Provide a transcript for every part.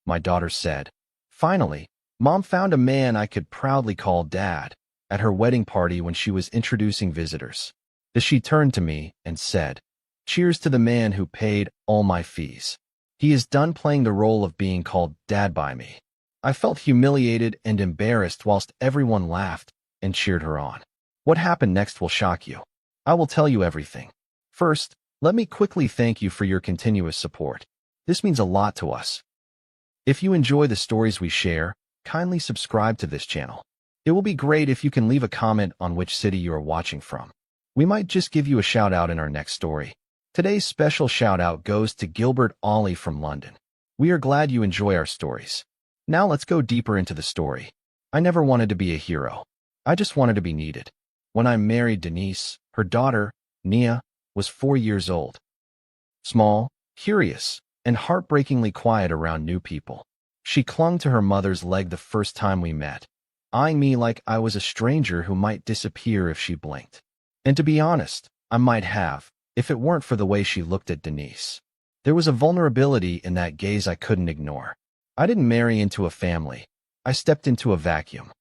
my daughter said. Finally, Mom found a man I could proudly call Dad at her wedding party when she was introducing visitors. She turned to me and said, "Cheers to the man who paid all my fees. He is done playing the role of being called Dad by me." I felt humiliated and embarrassed whilst everyone laughed and cheered her on. What happened next will shock you. I will tell you everything. First, let me quickly thank you for your continuous support. This means a lot to us. If you enjoy the stories we share, kindly subscribe to this channel. It will be great if you can leave a comment on which city you are watching from. We might just give you a shout out in our next story. Today's special shout out goes to Gilbert Ollie from London. We are glad you enjoy our stories. Now let's go deeper into the story. I never wanted to be a hero. I just wanted to be needed. When I married Denise, her daughter, Nia, was 4 years old. Small, curious, and heartbreakingly quiet around new people. She clung to her mother's leg the first time we met, eyeing me like I was a stranger who might disappear if she blinked. And to be honest, I might have, if it weren't for the way she looked at Denise. There was a vulnerability in that gaze I couldn't ignore. I didn't marry into a family. I stepped into a vacuum.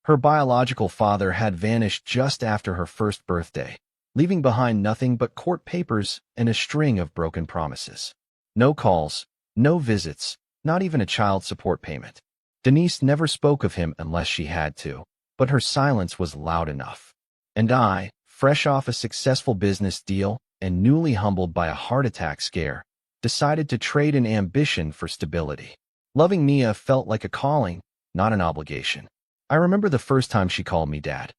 Her biological father had vanished just after her first birthday, leaving behind nothing but court papers and a string of broken promises. No calls, no visits, not even a child support payment. Denise never spoke of him unless she had to, but her silence was loud enough. And I, fresh off a successful business deal and newly humbled by a heart attack scare, decided to trade in ambition for stability. Loving Nia felt like a calling, not an obligation. I remember the first time she called me Dad.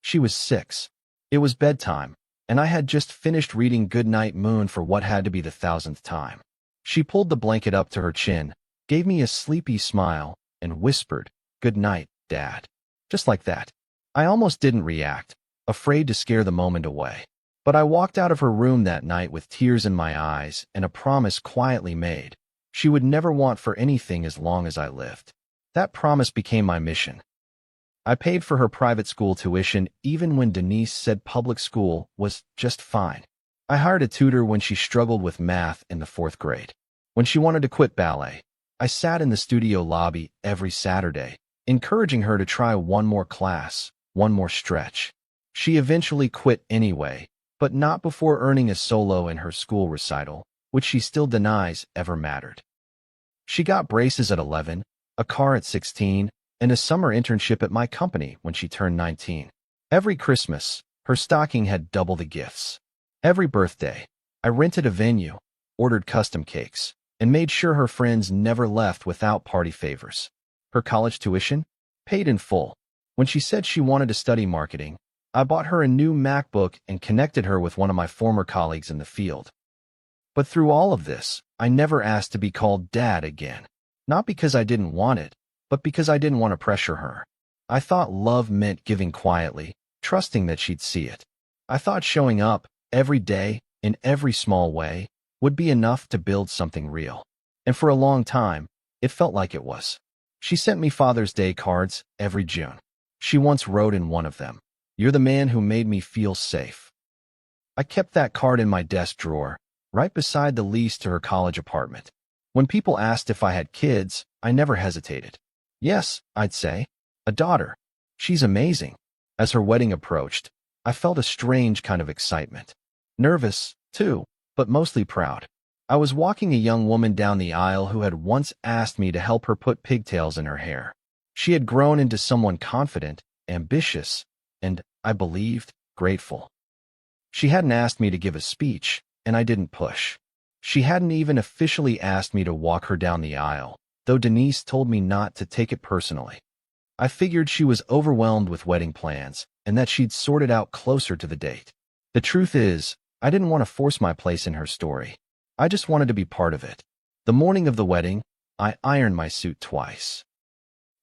She was 6. It was bedtime, and I had just finished reading Goodnight Moon for what had to be the 1,000th time. She pulled the blanket up to her chin, gave me a sleepy smile, and whispered, "Good night, Dad." Just like that. I almost didn't react, afraid to scare the moment away. But I walked out of her room that night with tears in my eyes and a promise quietly made. She would never want for anything as long as I lived. That promise became my mission. I paid for her private school tuition even when Denise said public school was just fine. I hired a tutor when she struggled with math in the 4th grade. When she wanted to quit ballet, I sat in the studio lobby every Saturday, encouraging her to try one more class, one more stretch. She eventually quit anyway, but not before earning a solo in her school recital, which she still denies ever mattered. She got braces at 11, a car at 16, and a summer internship at my company when she turned 19. Every Christmas, her stocking had double the gifts. Every birthday, I rented a venue, ordered custom cakes, and made sure her friends never left without party favors. Her college tuition? Paid in full. When she said she wanted to study marketing, I bought her a new MacBook and connected her with one of my former colleagues in the field. But through all of this, I never asked to be called Dad again. Not because I didn't want it, but because I didn't want to pressure her. I thought love meant giving quietly, trusting that she'd see it. I thought showing up, every day, in every small way, would be enough to build something real. And for a long time, it felt like it was. She sent me Father's Day cards every June. She once wrote in one of them, "You're the man who made me feel safe." I kept that card in my desk drawer, right beside the lease to her college apartment. When people asked if I had kids, I never hesitated. "Yes," I'd say. "A daughter. She's amazing." As her wedding approached, I felt a strange kind of excitement. Nervous, too, but mostly proud. I was walking a young woman down the aisle who had once asked me to help her put pigtails in her hair. She had grown into someone confident, ambitious, and, I believed, grateful. She hadn't asked me to give a speech, and I didn't push. She hadn't even officially asked me to walk her down the aisle, though Denise told me not to take it personally. I figured she was overwhelmed with wedding plans and that she'd sort it out closer to the date. The truth is, I didn't want to force my place in her story. I just wanted to be part of it. The morning of the wedding, I ironed my suit twice.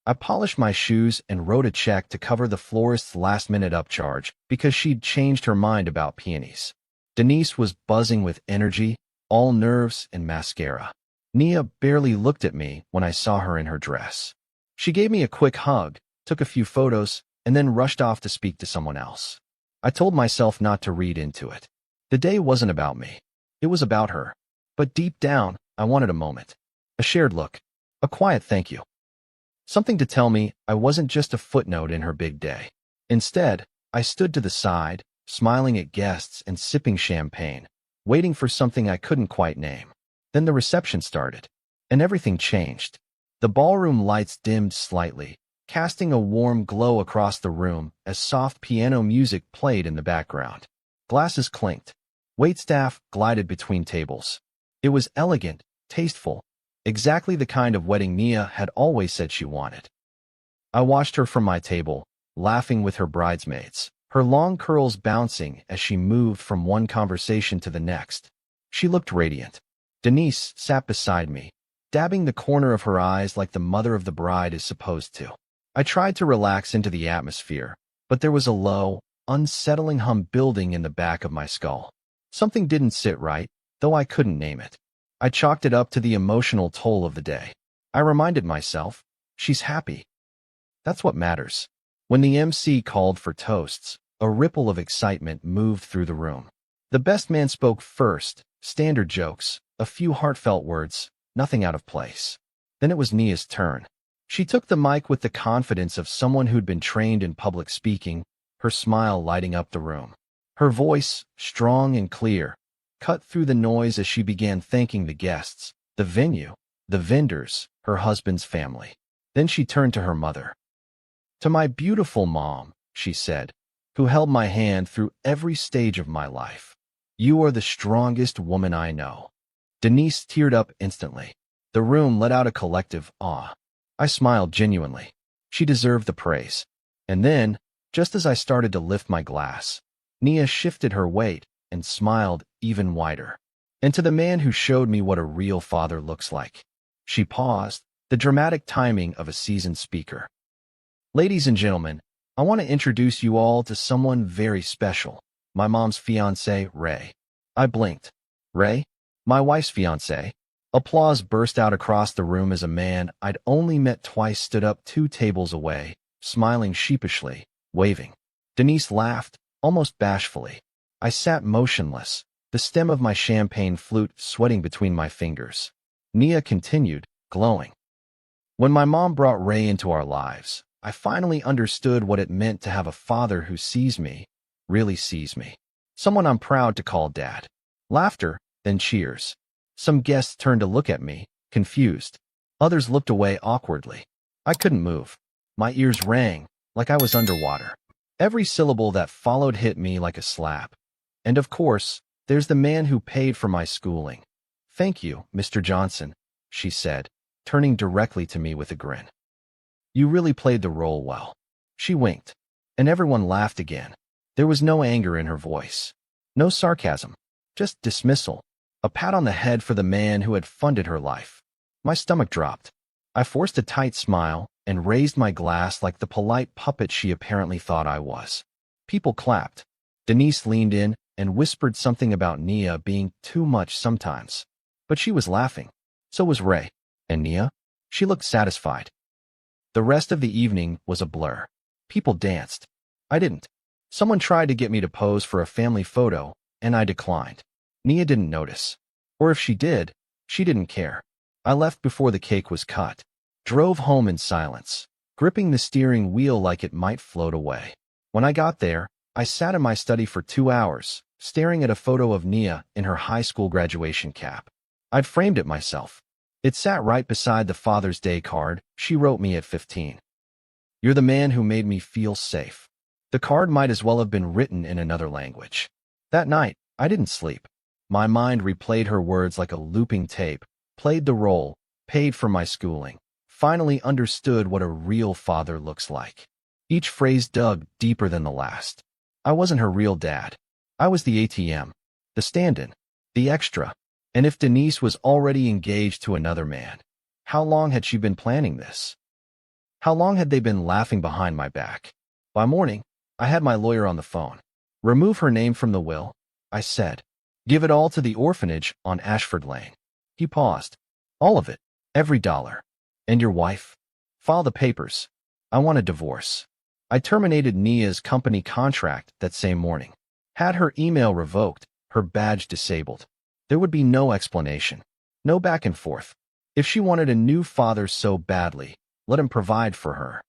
I polished my shoes and wrote a check to cover the florist's last-minute upcharge because she'd changed her mind about peonies. Denise was buzzing with energy, all nerves and mascara. Nia barely looked at me when I saw her in her dress. She gave me a quick hug, took a few photos, and then rushed off to speak to someone else. I told myself not to read into it. The day wasn't about me. It was about her. But deep down, I wanted a moment. A shared look. A quiet thank you. Something to tell me I wasn't just a footnote in her big day. Instead, I stood to the side, smiling at guests and sipping champagne, waiting for something I couldn't quite name. Then the reception started, and everything changed. The ballroom lights dimmed slightly, casting a warm glow across the room as soft piano music played in the background. Glasses clinked. Waitstaff glided between tables. It was elegant, tasteful, exactly the kind of wedding Nia had always said she wanted. I watched her from my table, laughing with her bridesmaids, her long curls bouncing as she moved from one conversation to the next. She looked radiant. Denise sat beside me, dabbing the corner of her eyes like the mother of the bride is supposed to. I tried to relax into the atmosphere, but there was a low, unsettling hum building in the back of my skull. Something didn't sit right, though I couldn't name it. I chalked it up to the emotional toll of the day. I reminded myself, she's happy. That's what matters. When the MC called for toasts, a ripple of excitement moved through the room. The best man spoke first, standard jokes, a few heartfelt words, nothing out of place. Then it was Nia's turn. She took the mic with the confidence of someone who'd been trained in public speaking, her smile lighting up the room. Her voice, strong and clear, cut through the noise as she began thanking the guests, the venue, the vendors, her husband's family. Then she turned to her mother. "To my beautiful mom," she said, "who held my hand through every stage of my life. You are the strongest woman I know." Denise teared up instantly. The room let out a collective awe. I smiled genuinely. She deserved the praise. And then, just as I started to lift my glass, Nia shifted her weight and smiled even wider. "And to the man who showed me what a real father looks like." She paused, the dramatic timing of a seasoned speaker. "Ladies and gentlemen, I want to introduce you all to someone very special. My mom's fiancé, Ray." I blinked. "Ray? My wife's fiancé?" Applause burst out across the room as a man I'd only met twice stood up 2 tables away, smiling sheepishly, waving. Denise laughed, almost bashfully. I sat motionless, the stem of my champagne flute sweating between my fingers. Nia continued, glowing. "When my mom brought Ray into our lives, I finally understood what it meant to have a father who sees me, really sees me. Someone I'm proud to call Dad." Laughter, then cheers. Some guests turned to look at me, confused. Others looked away awkwardly. I couldn't move. My ears rang, like I was underwater. Every syllable that followed hit me like a slap. "And of course, there's the man who paid for my schooling." "Thank you, Mr. Johnson," she said, turning directly to me with a grin. "You really played the role well." She winked, and everyone laughed again. There was no anger in her voice. No sarcasm. Just dismissal. A pat on the head for the man who had funded her life. My stomach dropped. I forced a tight smile and raised my glass like the polite puppet she apparently thought I was. People clapped. Denise leaned in and whispered something about Nia being too much sometimes. But she was laughing. So was Ray. And Nia? She looked satisfied. The rest of the evening was a blur. People danced. I didn't. Someone tried to get me to pose for a family photo, and I declined. Nia didn't notice. Or if she did, she didn't care. I left before the cake was cut. Drove home in silence, gripping the steering wheel like it might float away. When I got there, I sat in my study for 2 hours, staring at a photo of Nia in her high school graduation cap. I'd framed it myself. It sat right beside the Father's Day card she wrote me at 15. "You're the man who made me feel safe." The card might as well have been written in another language. That night, I didn't sleep. My mind replayed her words like a looping tape, played the role, paid for my schooling, finally understood what a real father looks like. Each phrase dug deeper than the last. I wasn't her real dad. I was the ATM, the stand-in, the extra. And if Denise was already engaged to another man, how long had she been planning this? How long had they been laughing behind my back? By morning, I had my lawyer on the phone. "Remove her name from the will," I said. "Give it all to the orphanage on Ashford Lane." He paused. "All of it. Every dollar." "And your wife?" "File the papers. I want a divorce." I terminated Nia's company contract that same morning. Had her email revoked, her badge disabled. There would be no explanation. No back and forth. If she wanted a new father so badly, let him provide for her.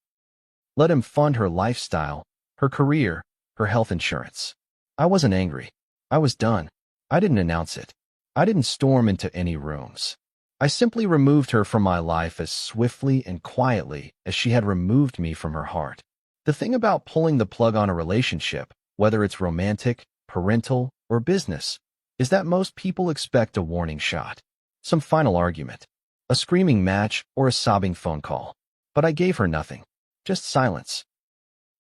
Let him fund her lifestyle, her career, her health insurance. I wasn't angry. I was done. I didn't announce it. I didn't storm into any rooms. I simply removed her from my life as swiftly and quietly as she had removed me from her heart. The thing about pulling the plug on a relationship, whether it's romantic, parental, or business, is that most people expect a warning shot, some final argument, a screaming match, or a sobbing phone call. But I gave her nothing, just silence.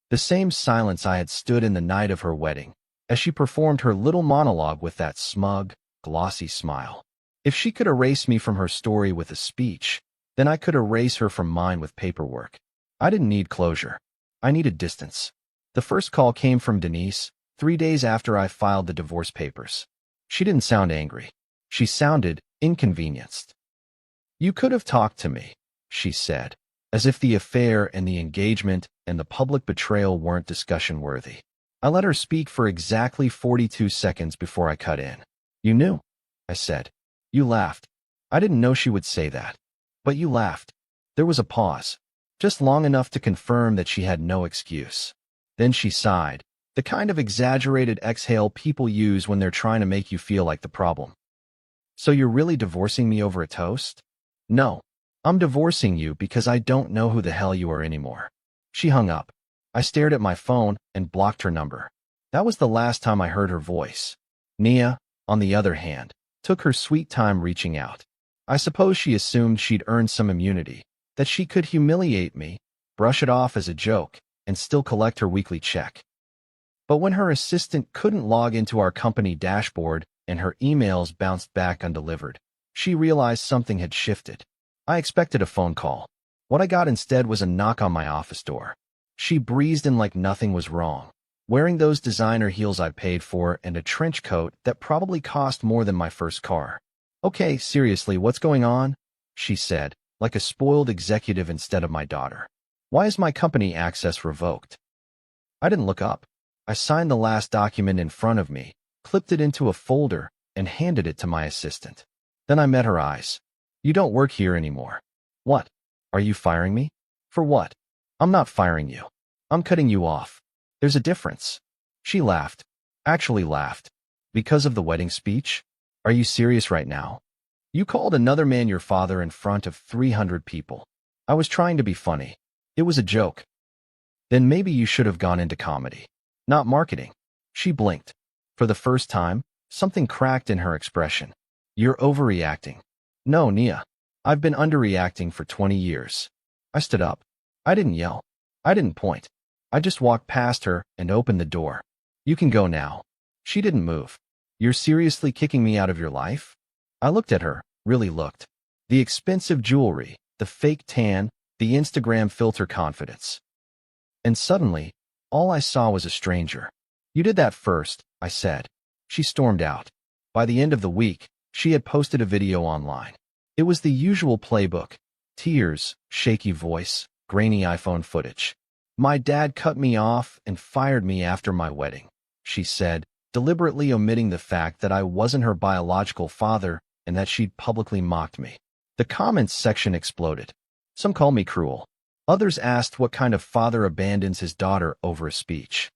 The same silence I had stood in the night of her wedding, as she performed her little monologue with that smug, glossy smile. If she could erase me from her story with a speech, then I could erase her from mine with paperwork. I didn't need closure. I needed distance. The first call came from Denise, 3 days after I filed the divorce papers. She didn't sound angry. She sounded inconvenienced. "You could have talked to me," she said, as if the affair and the engagement and the public betrayal weren't discussion-worthy. I let her speak for exactly 42 seconds before I cut in. "You knew," I said. "You laughed." I didn't know she would say that. "But you laughed." There was a pause, just long enough to confirm that she had no excuse. Then she sighed, the kind of exaggerated exhale people use when they're trying to make you feel like the problem. "So you're really divorcing me over a toast?" "No. I'm divorcing you because I don't know who the hell you are anymore." She hung up. I stared at my phone and blocked her number. That was the last time I heard her voice. Nia, on the other hand, took her sweet time reaching out. I suppose she assumed she'd earned some immunity, that she could humiliate me, brush it off as a joke, and still collect her weekly check. But when her assistant couldn't log into our company dashboard and her emails bounced back undelivered, she realized something had shifted. I expected a phone call. What I got instead was a knock on my office door. She breezed in like nothing was wrong, wearing those designer heels I paid for and a trench coat that probably cost more than my first car. "Okay, seriously, what's going on?" she said, like a spoiled executive instead of my daughter. "Why is my company access revoked?" I didn't look up. I signed the last document in front of me, clipped it into a folder, and handed it to my assistant. Then I met her eyes. "You don't work here anymore." "What? Are you firing me?" "For what?" "I'm not firing you. I'm cutting you off. There's a difference." She laughed. Actually laughed. "Because of the wedding speech? Are you serious right now? You called another man your father in front of 300 people. I was trying to be funny. It was a joke." "Then maybe you should have gone into comedy, not marketing." She blinked. For the first time, something cracked in her expression. "You're overreacting." "No, Nia. I've been underreacting for 20 years. I stood up. I didn't yell. I didn't point. I just walked past her and opened the door. "You can go now." She didn't move. "You're seriously kicking me out of your life?" I looked at her, really looked. The expensive jewelry, the fake tan, the Instagram filter confidence. And suddenly, all I saw was a stranger. "You did that first," I said. She stormed out. By the end of the week, she had posted a video online. It was the usual playbook. Tears, shaky voice, grainy iPhone footage. "My dad cut me off and fired me after my wedding," she said, deliberately omitting the fact that I wasn't her biological father and that she'd publicly mocked me. The comments section exploded. Some called me cruel. Others asked what kind of father abandons his daughter over a speech.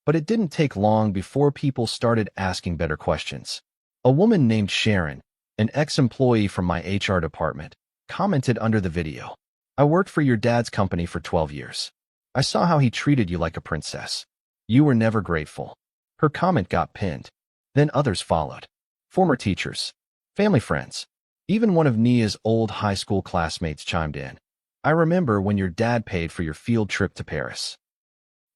But it didn't take long before people started asking better questions. A woman named Sharon, an ex-employee from my HR department, commented under the video. "I worked for your dad's company for 12 years. I saw how he treated you like a princess. You were never grateful." Her comment got pinned. Then others followed. Former teachers, family friends. Even one of Nia's old high school classmates chimed in. "I remember when your dad paid for your field trip to Paris.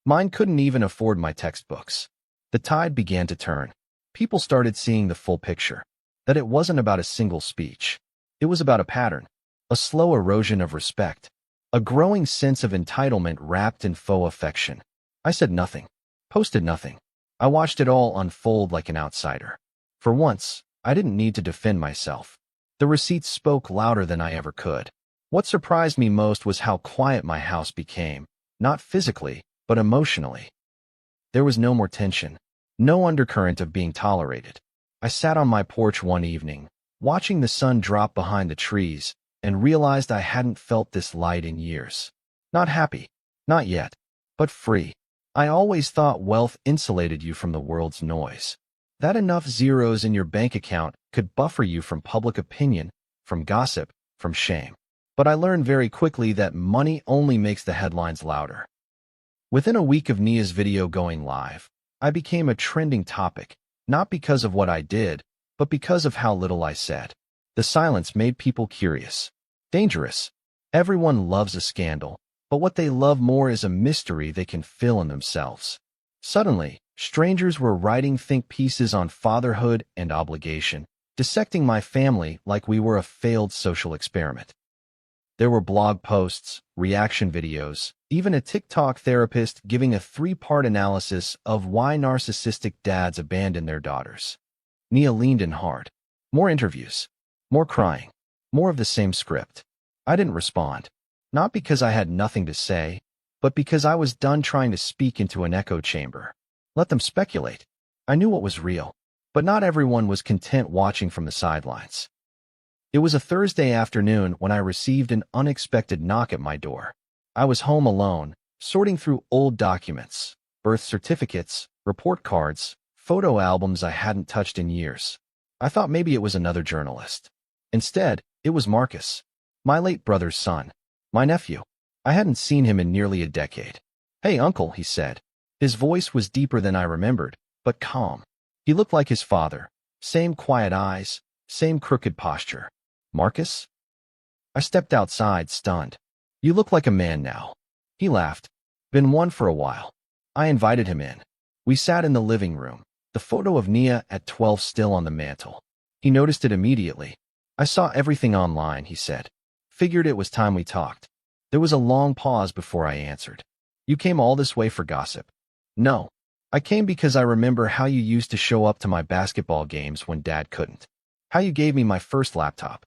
Mine couldn't even afford my textbooks." The tide began to turn. People started seeing the full picture. That it wasn't about a single speech. It was about a pattern. A slow erosion of respect. A growing sense of entitlement wrapped in faux affection. I said nothing. Posted nothing. I watched it all unfold like an outsider. For once, I didn't need to defend myself. The receipts spoke louder than I ever could. What surprised me most was how quiet my house became, not physically, but emotionally. There was no more tension, no undercurrent of being tolerated. I sat on my porch one evening, watching the sun drop behind the trees, and realized I hadn't felt this light in years. Not happy, not yet, but free. I always thought wealth insulated you from the world's noise. That enough zeros in your bank account could buffer you from public opinion, from gossip, from shame. But I learned very quickly that money only makes the headlines louder. Within a week of Nia's video going live, I became a trending topic, not because of what I did, but because of how little I said. The silence made people curious. Dangerous. Everyone loves a scandal, but what they love more is a mystery they can fill in themselves. Suddenly, strangers were writing think pieces on fatherhood and obligation, dissecting my family like we were a failed social experiment. There were blog posts, reaction videos, even a TikTok therapist giving a 3-part analysis of why narcissistic dads abandon their daughters. Nia leaned in hard. More interviews. More crying. More of the same script. I didn't respond. Not because I had nothing to say, but because I was done trying to speak into an echo chamber. Let them speculate. I knew what was real, but not everyone was content watching from the sidelines. It was a Thursday afternoon when I received an unexpected knock at my door. I was home alone, sorting through old documents, birth certificates, report cards, photo albums I hadn't touched in years. I thought maybe it was another journalist. Instead, it was Marcus, my late brother's son, my nephew. I hadn't seen him in nearly a decade. "Hey, uncle," he said. His voice was deeper than I remembered, but calm. He looked like his father. Same quiet eyes, same crooked posture. "Marcus?" I stepped outside, stunned. "You look like a man now." He laughed. "Been one for a while." I invited him in. We sat in the living room, the photo of Nia at 12 still on the mantle. He noticed it immediately. "I saw everything online," he said. "Figured it was time we talked." There was a long pause before I answered. "You came all this way for gossip?" "No. I came because I remember how you used to show up to my basketball games when Dad couldn't. How you gave me my first laptop.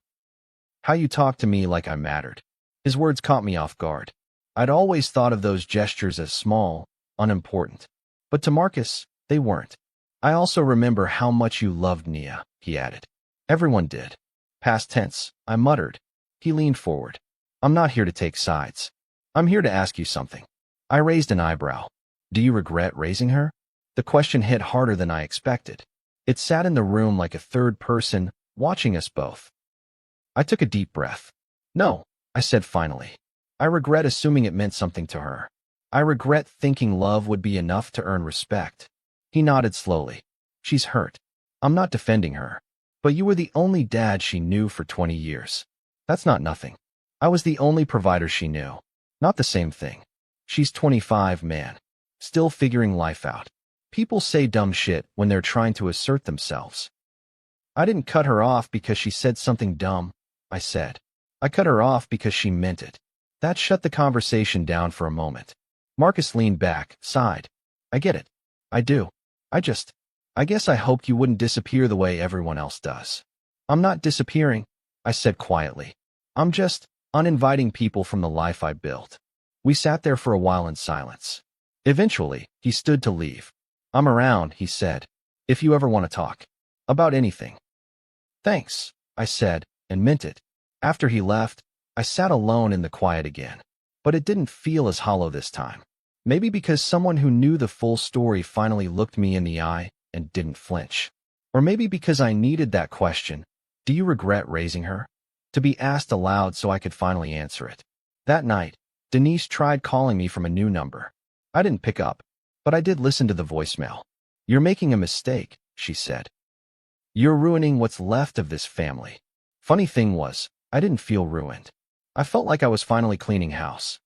How you talked to me like I mattered." His words caught me off guard. I'd always thought of those gestures as small, unimportant. But to Marcus, they weren't. "I also remember how much you loved Nia," he added. "Everyone did." Past tense, I muttered. He leaned forward. "I'm not here to take sides. I'm here to ask you something." I raised an eyebrow. "Do you regret raising her?" The question hit harder than I expected. It sat in the room like a third person, watching us both. I took a deep breath. "No," I said finally. "I regret assuming it meant something to her. I regret thinking love would be enough to earn respect." He nodded slowly. "She's hurt. I'm not defending her. But you were the only dad she knew for 20 years. That's not nothing. I was the only provider she knew. Not the same thing. She's 25, man. Still figuring life out. People say dumb shit when they're trying to assert themselves." "I didn't cut her off because she said something dumb," I said. "I cut her off because she meant it." That shut the conversation down for a moment. Marcus leaned back, sighed. "I get it. I do. I guess I hoped you wouldn't disappear the way everyone else does." "I'm not disappearing," I said quietly. "I'm just uninviting people from the life I built." We sat there for a while in silence. Eventually, he stood to leave. "I'm around," he said, "if you ever want to talk. About anything." "Thanks," I said, and meant it. After he left, I sat alone in the quiet again. But it didn't feel as hollow this time. Maybe because someone who knew the full story finally looked me in the eye and didn't flinch. Or maybe because I needed that question, "Do you regret raising her?" to be asked aloud so I could finally answer it. That night, Denise tried calling me from a new number. I didn't pick up, but I did listen to the voicemail. "You're making a mistake," she said. "You're ruining what's left of this family." Funny thing was, I didn't feel ruined. I felt like I was finally cleaning house.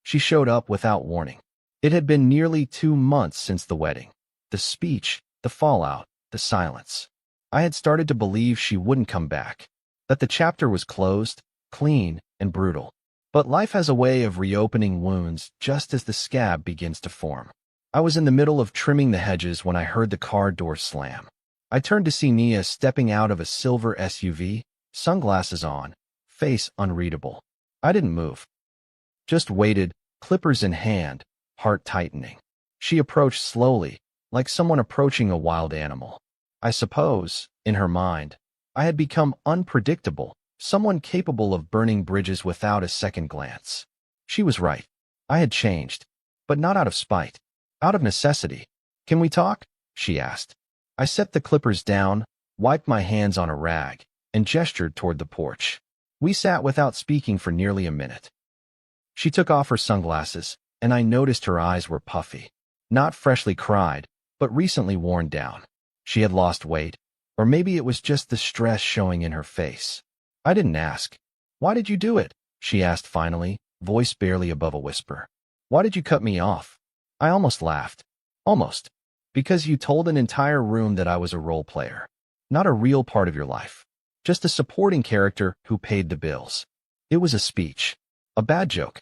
She showed up without warning. It had been nearly 2 months since the wedding. The speech, the fallout, the silence. I had started to believe she wouldn't come back. That the chapter was closed, clean, and brutal. But life has a way of reopening wounds just as the scab begins to form. I was in the middle of trimming the hedges when I heard the car door slam. I turned to see Nia stepping out of a silver SUV, sunglasses on, face unreadable. I didn't move. Just waited, clippers in hand, heart tightening. She approached slowly, like someone approaching a wild animal. I suppose, in her mind, I had become unpredictable, someone capable of burning bridges without a second glance. She was right. I had changed. But not out of spite. Out of necessity. "Can we talk?" she asked. I set the clippers down, wiped my hands on a rag, and gestured toward the porch. We sat without speaking for nearly a minute. She took off her sunglasses, and I noticed her eyes were puffy. Not freshly cried, but recently worn down. She had lost weight, or maybe it was just the stress showing in her face. I didn't ask. "Why did you do it?" she asked finally, voice barely above a whisper. "Why did you cut me off?" I almost laughed. Almost. "Because you told an entire room that I was a role player. Not a real part of your life. Just a supporting character who paid the bills." It was a speech. A bad joke.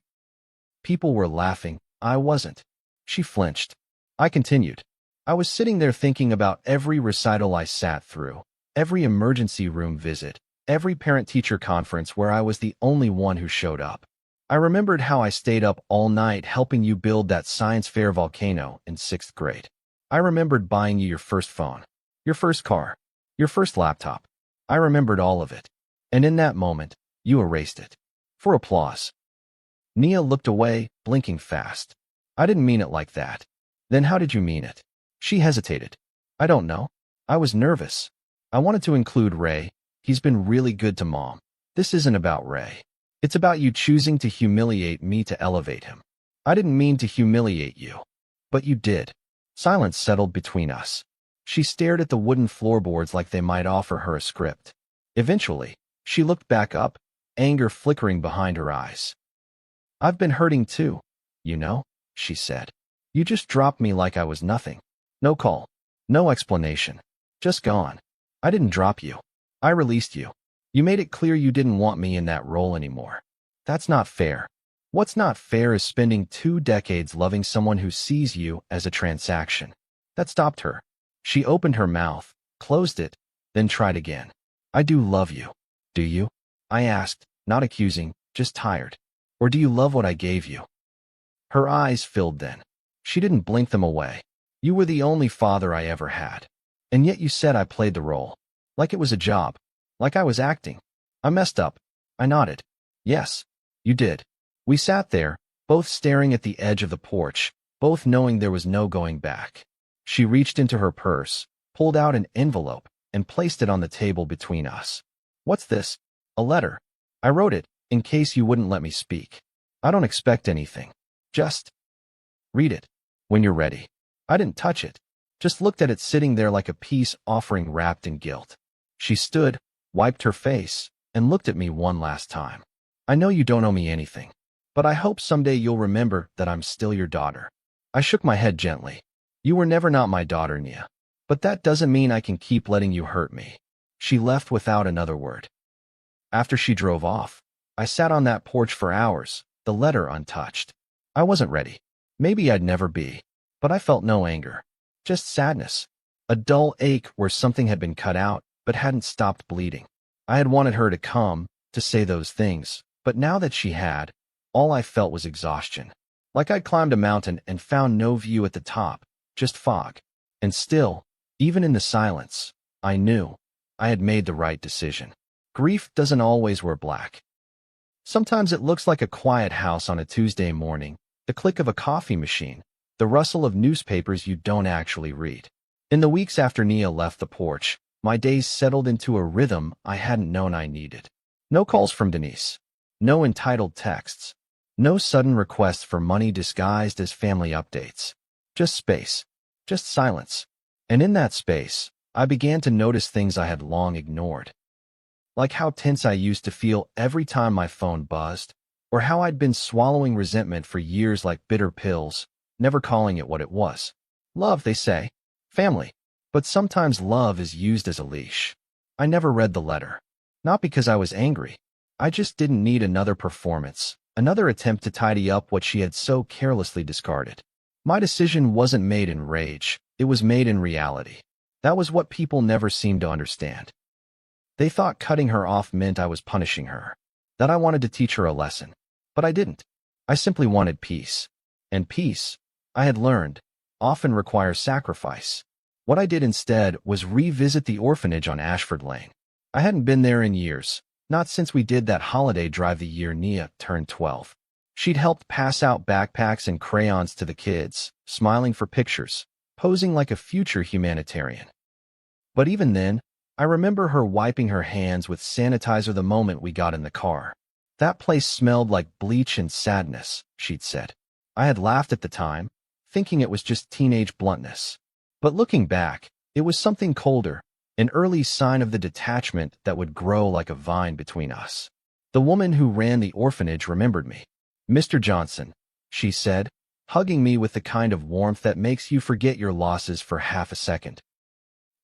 People were laughing. I wasn't. She flinched. I continued. "I was sitting there thinking about every recital I sat through, every emergency room visit, every parent-teacher conference where I was the only one who showed up. I remembered how I stayed up all night helping you build that science fair volcano in 6th grade. I remembered buying you your first phone, your first car, your first laptop. I remembered all of it. And in that moment, you erased it. For applause." Nia looked away, blinking fast. "I didn't mean it like that." "Then how did you mean it?" She hesitated. "I don't know. I was nervous. I wanted to include Ray. He's been really good to Mom. This isn't about Ray. It's about you choosing to humiliate me to elevate him. I didn't mean to humiliate you. But you did." Silence settled between us. She stared at the wooden floorboards like they might offer her a script. Eventually, she looked back up, anger flickering behind her eyes. "I've been hurting too, you know," she said. "You just dropped me like I was nothing. No call. No explanation. Just gone. I didn't drop you. I released you. You made it clear you didn't want me in that role anymore. That's not fair. What's not fair is spending 2 decades loving someone who sees you as a transaction." That stopped her. She opened her mouth, closed it, then tried again. "I do love you. Do you?" I asked, not accusing, just tired. "Or do you love what I gave you?" Her eyes filled then. She didn't blink them away. "You were the only father I ever had. And yet you said I played the role. Like it was a job. Like I was acting." I messed up. I nodded. "Yes, you did." We sat there, both staring at the edge of the porch, both knowing there was no going back. She reached into her purse, pulled out an envelope, and placed it on the table between us. "What's this?" "A letter. I wrote it, in case you wouldn't let me speak. I don't expect anything. Just read it when you're ready." I didn't touch it, just looked at it sitting there like a peace offering wrapped in guilt. She stood, wiped her face, and looked at me one last time. "I know you don't owe me anything, but I hope someday you'll remember that I'm still your daughter." I shook my head gently. "You were never not my daughter, Nia. But that doesn't mean I can keep letting you hurt me." She left without another word. After she drove off, I sat on that porch for hours, the letter untouched. I wasn't ready. Maybe I'd never be. But I felt no anger. Just sadness. A dull ache where something had been cut out, but hadn't stopped bleeding. I had wanted her to come, to say those things, but now that she had, all I felt was exhaustion. Like I'd climbed a mountain and found no view at the top, just fog. And still, even in the silence, I knew I had made the right decision. Grief doesn't always wear black. Sometimes it looks like a quiet house on a Tuesday morning, the click of a coffee machine, the rustle of newspapers you don't actually read. In the weeks after Nia left the porch, my days settled into a rhythm I hadn't known I needed. No calls from Denise. No entitled texts. No sudden requests for money disguised as family updates. Just space. Just silence. And in that space, I began to notice things I had long ignored. Like how tense I used to feel every time my phone buzzed, or how I'd been swallowing resentment for years like bitter pills, never calling it what it was. Love, they say. Family. But sometimes love is used as a leash. I never read the letter. Not because I was angry. I just didn't need another performance, another attempt to tidy up what she had so carelessly discarded. My decision wasn't made in rage. It was made in reality. That was what people never seemed to understand. They thought cutting her off meant I was punishing her, that I wanted to teach her a lesson. But I didn't. I simply wanted peace. And peace, I had learned, often requires sacrifice. What I did instead was revisit the orphanage on Ashford Lane. I hadn't been there in years, not since we did that holiday drive the year Nia turned 12. She'd helped pass out backpacks and crayons to the kids, smiling for pictures, posing like a future humanitarian. But even then, I remember her wiping her hands with sanitizer the moment we got in the car. That place smelled like bleach and sadness, she'd said. I had laughed at the time, thinking it was just teenage bluntness. But looking back, it was something colder, an early sign of the detachment that would grow like a vine between us. The woman who ran the orphanage remembered me. "Mr. Johnson," she said, hugging me with the kind of warmth that makes you forget your losses for half a second.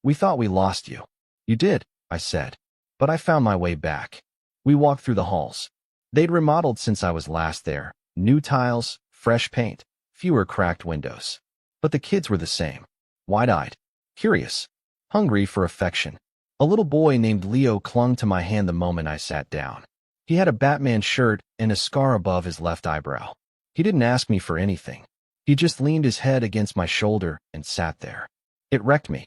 "We thought we lost you." "You did," I said, "but I found my way back." We walked through the halls. They'd remodeled since I was last there. New tiles, fresh paint, fewer cracked windows. But the kids were the same. Wide-eyed, curious, hungry for affection. A little boy named Leo clung to my hand the moment I sat down. He had a Batman shirt and a scar above his left eyebrow. He didn't ask me for anything. He just leaned his head against my shoulder and sat there. It wrecked me.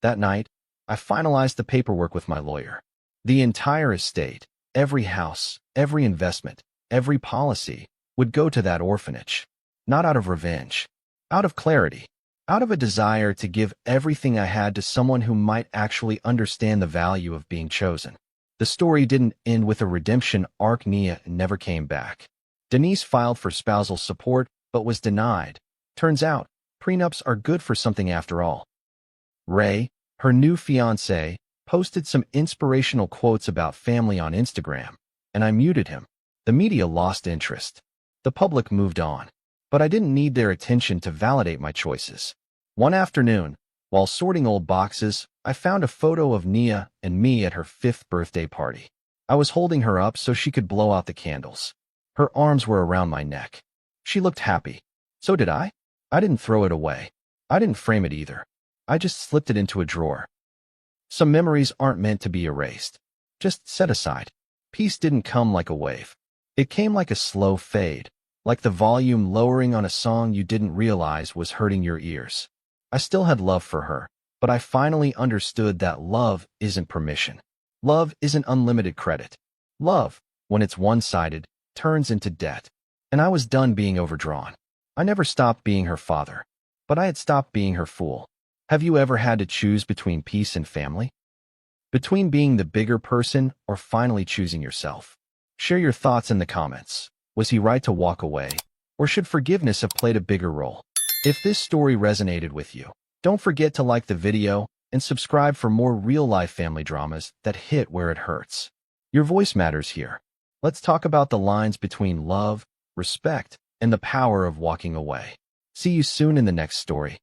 That night, I finalized the paperwork with my lawyer. The entire estate, every house, every investment, every policy would go to that orphanage. Not out of revenge, out of clarity, out of a desire to give everything I had to someone who might actually understand the value of being chosen. The story didn't end with a redemption arc. Nia never came back. Denise filed for spousal support, but was denied. Turns out, prenups are good for something after all. Ray, her new fiancé, posted some inspirational quotes about family on Instagram, and I muted him. The media lost interest. The public moved on. But I didn't need their attention to validate my choices. One afternoon, while sorting old boxes, I found a photo of Nia and me at her 5th birthday party. I was holding her up so she could blow out the candles. Her arms were around my neck. She looked happy. So did I. I didn't throw it away. I didn't frame it either. I just slipped it into a drawer. Some memories aren't meant to be erased. Just set aside. Peace didn't come like a wave. It came like a slow fade, like the volume lowering on a song you didn't realize was hurting your ears. I still had love for her, but I finally understood that love isn't permission. Love isn't unlimited credit. Love, when it's one-sided, turns into debt. And I was done being overdrawn. I never stopped being her father, but I had stopped being her fool. Have you ever had to choose between peace and family? Between being the bigger person or finally choosing yourself? Share your thoughts in the comments. Was he right to walk away? Or should forgiveness have played a bigger role? If this story resonated with you, don't forget to like the video and subscribe for more real-life family dramas that hit where it hurts. Your voice matters here. Let's talk about the lines between love, respect, and the power of walking away. See you soon in the next story.